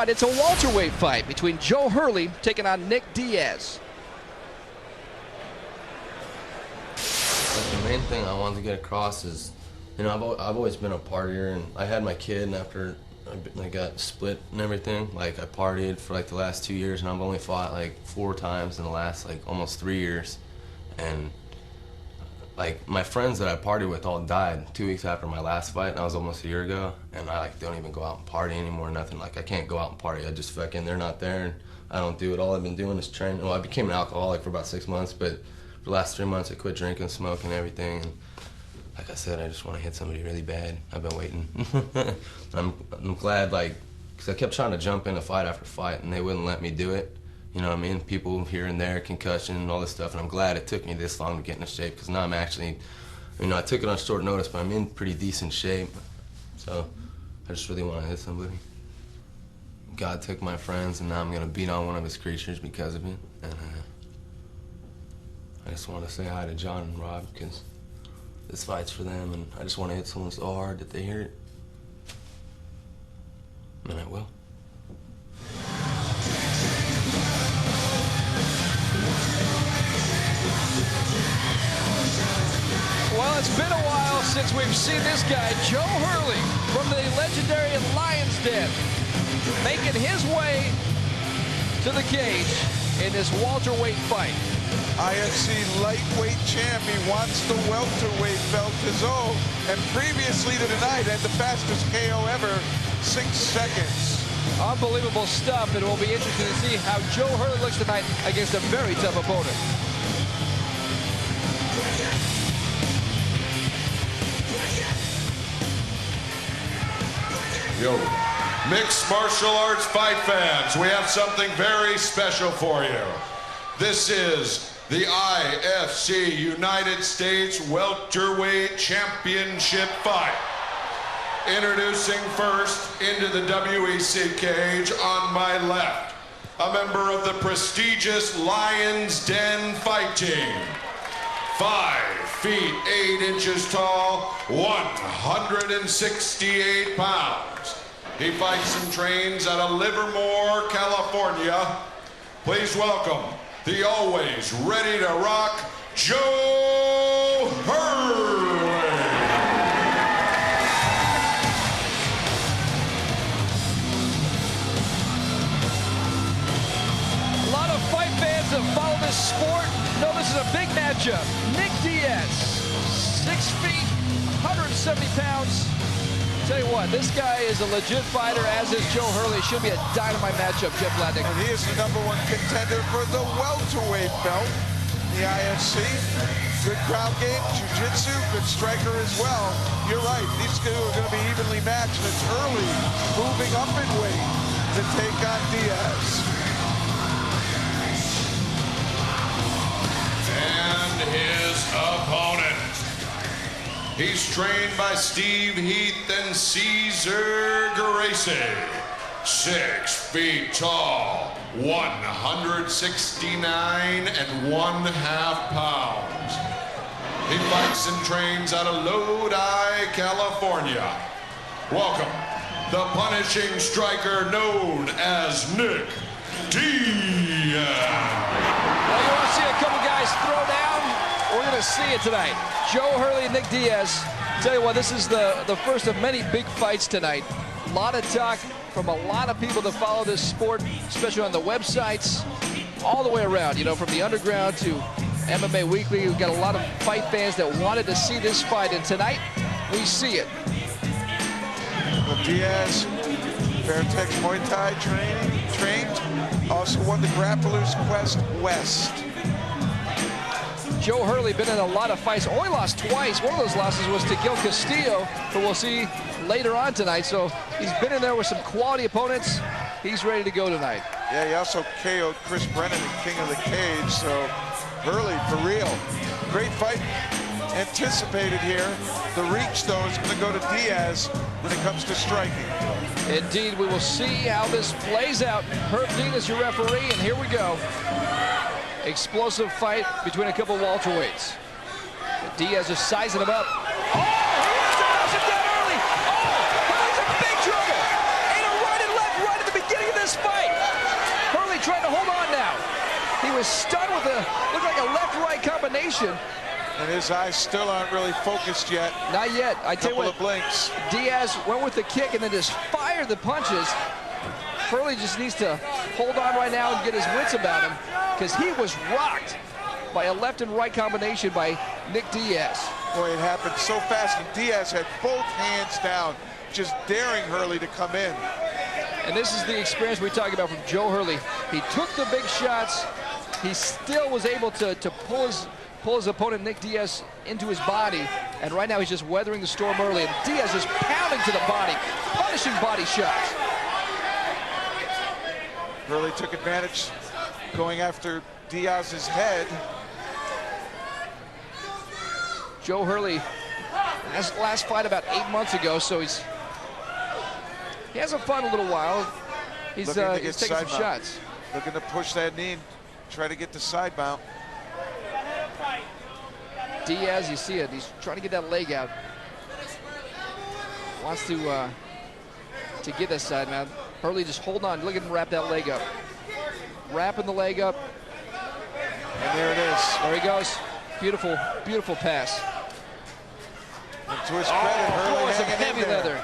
It's a welterweight fight between Joe Hurley taking on Nick Diaz. The main thing I wanted to get across is, you know, I've always been a partier, and I had my kid, and after I got split and everything, like I partied for like the last 2 years, and I've only fought like 4 times in the last like almost 3 years, and like my friends that I partied with all died 2 weeks after my last fight, and that was almost a year ago, and I like don't even go out and party anymore, nothing. Like I can't go out and party. I just fucking, they're not there, and I don't do it. All I've been doing is train. Well, I became an alcoholic for about 6 months, but for the last 3 months I quit drinking, smoking, everything. And like I said, I just want to hit somebody really bad. I've been waiting. I'm glad, like, because I kept trying to jump in a fight after fight, and they wouldn't let me do it. You know what I mean? People here and there, concussion and all this stuff, and I'm glad it took me this long to get into shape, because now I'm actually, you know, I took it on short notice, but I'm in pretty decent shape. So I just really want to hit somebody. God took my friends, and now I'm going to beat on one of his creatures because of it. And I just want to say hi to John and Rob, because this fight's for them, and I just want to hit someone so hard that they hear it. And I will. Well, it's been a while since we've seen this guy, Joe Hurley, from the legendary Lion's Den, making his way to the cage in this welterweight fight. IFC lightweight champ. He wants the welterweight belt his own. And previously to tonight had the fastest KO ever, 6 seconds. Unbelievable stuff, and it will be interesting to see how Joe Hurley looks tonight against a very tough opponent. Yo, mixed martial arts fight fans, we have something very special for you. This is the IFC United States Welterweight Championship fight. Introducing first into the WEC cage on my left, a member of the prestigious Lion's Den fight team. 5 feet 8 inches tall, 168 pounds. He fights and trains out of Livermore, California. Please welcome the always ready to rock, Joe Hurley. A lot of fight fans that follow this sport know this is a big matchup. Nick Diaz, 6 feet, 170 pounds. Tell you what, this guy is a legit fighter, as is Joe Hurley. Should be a dynamite matchup, Jeff Ladnick. And he is the #1 contender for the welterweight belt, the IFC. Good crowd game, jiu-jitsu, good striker as well. You're right, these two are going to be evenly matched. And it's Hurley moving up in weight to take on Diaz. And his opponent. He's trained by Steve Heath and Caesar Gracie. 6 feet tall, 169.5 pounds. He fights and trains out of Lodi, California. Welcome, the punishing striker known as Nick Diaz. Well, you want to see a couple guys throw down? We're going to see it tonight. Joe Hurley and Nick Diaz. Tell you what, this is the first of many big fights tonight. A lot of talk from a lot of people that follow this sport, especially on the websites, all the way around, you know, from the underground to MMA Weekly. We've got a lot of fight fans that wanted to see this fight, and tonight we see it. Well, Diaz, Fairtex Muay Thai trained, also won the Grappler's Quest West. Joe Hurley been in a lot of fights, only lost twice. One of those losses was to Gil Castillo, who we'll see later on tonight. So he's been in there with some quality opponents. He's ready to go tonight. Yeah, he also KO'd Chris Brennan in King of the Cage. So Hurley, for real. Great fight anticipated here. The reach, though, is going to go to Diaz when it comes to striking. Indeed, we will see how this plays out. Herb Dean is your referee, and here we go. Explosive fight between a couple welterweights. Diaz is sizing him up. Oh, he knocks him down early. Oh, Hurley's in big trouble. And a right and left right at the beginning of was stunned with looked like a left-right combination. And his eyes still aren't really focused yet. Not yet. I tell you Couple what, of blinks. Diaz went with the kick and then just fired the punches. Hurley just needs to hold on right now and get his wits about him, because he was rocked by a left and right combination by Nick Diaz. Boy, it happened so fast, and Diaz had both hands down, just daring Hurley to come in. And this is the experience we're talking about from Joe Hurley. He took the big shots. He still was able to pull his opponent Nick Diaz into his body, and right now he's just weathering the storm early, and Diaz is pounding to the body, punishing body shots. Hurley took advantage, going after Diaz's head. Joe Hurley, his last fight about 8 months ago, so he hasn't fought in a little while. He's taking some shots. Looking to push that knee and try to get the side mount. Diaz, you see it, he's trying to get that leg out. Wants to get that side mount. Hurley just hold on, look at him wrap that leg up. Wrapping the leg up. And there it is. There he goes. Beautiful, beautiful pass. And to his credit, Hurley some hanging heavy in there. leather.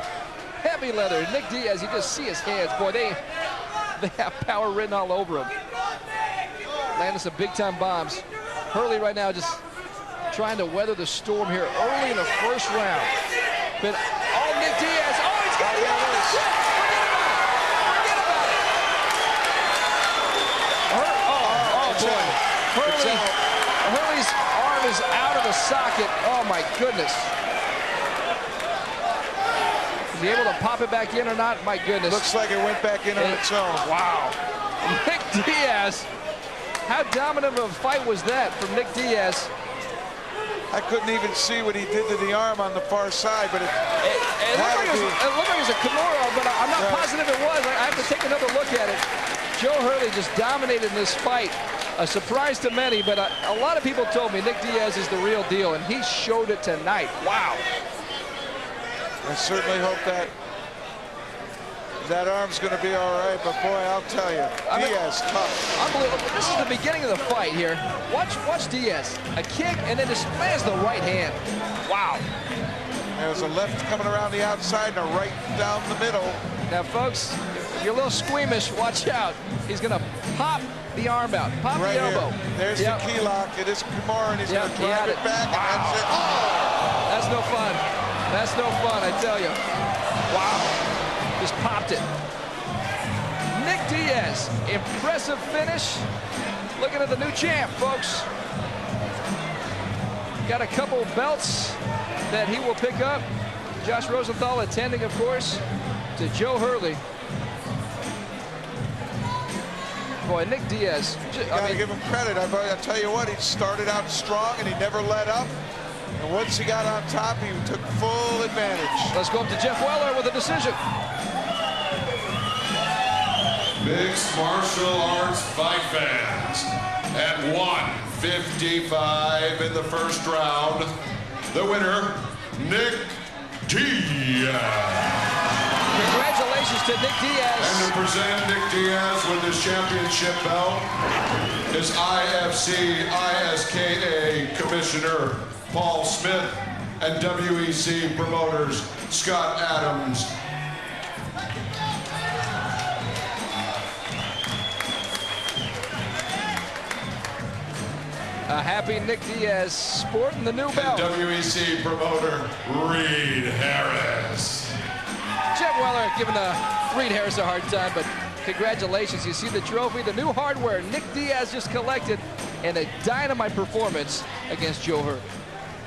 Heavy leather. Nick Diaz, you just see his hands. Boy, they have power written all over him. Landing some big-time bombs. Hurley right now just trying to weather the storm here early in the first round. But, Nick Diaz. Oh, he's got it. Forget about it. Boy. Hurley's arm is out of the socket. Oh, my goodness. Is he able to pop it back in or not? My goodness. Looks like it went back in on its own. Wow. Nick Diaz. How dominant of a fight was that from Nick Diaz? I couldn't even see what he did to the arm on the far side, but it looked like it was a Kimura, but I'm not positive it was. I have to take another look at it. Joe Hurley just dominated this fight. A surprise to many, but a lot of people told me Nick Diaz is the real deal, and he showed it tonight. Wow. I certainly hope that arm's going to be all right, but boy, I'll tell you, Diaz, tough. Unbelievable. This is the beginning of the fight here. Watch Diaz. A kick, and then just lands the right hand. Wow. There's a left coming around the outside and a right down the middle. Now, folks, if you're a little squeamish, watch out. He's going to pop the arm out, pop right the elbow. Here. There's the key lock. It is Kimura, and he's going to drive it back, and that's it. Oh! That's no fun. That's no fun, I tell you. Wow. Just popped it. Nick Diaz, impressive finish. Looking at the new champ, folks. Got a couple belts that he will pick up. Josh Rosenthal attending, of course, to Joe Hurley. Boy, Nick Diaz. I mean, give him credit. I tell you what, he started out strong and he never let up. And once he got on top, he took full advantage. Let's go up to Jeff Weller with a decision. Mixed martial arts fight fans. At 155 in the first round, the winner, Nick Diaz. Congratulations to Nick Diaz. And to present Nick Diaz with his championship belt is IFC ISKA Commissioner Paul Smith and WEC promoters Scott Adams. A happy Nick Diaz sporting the new belt. And WEC promoter Reed Harris. Jeff Weller giving Reed Harris a hard time, but congratulations. You see the trophy, the new hardware Nick Diaz just collected, and a dynamite performance against Joe Hurley.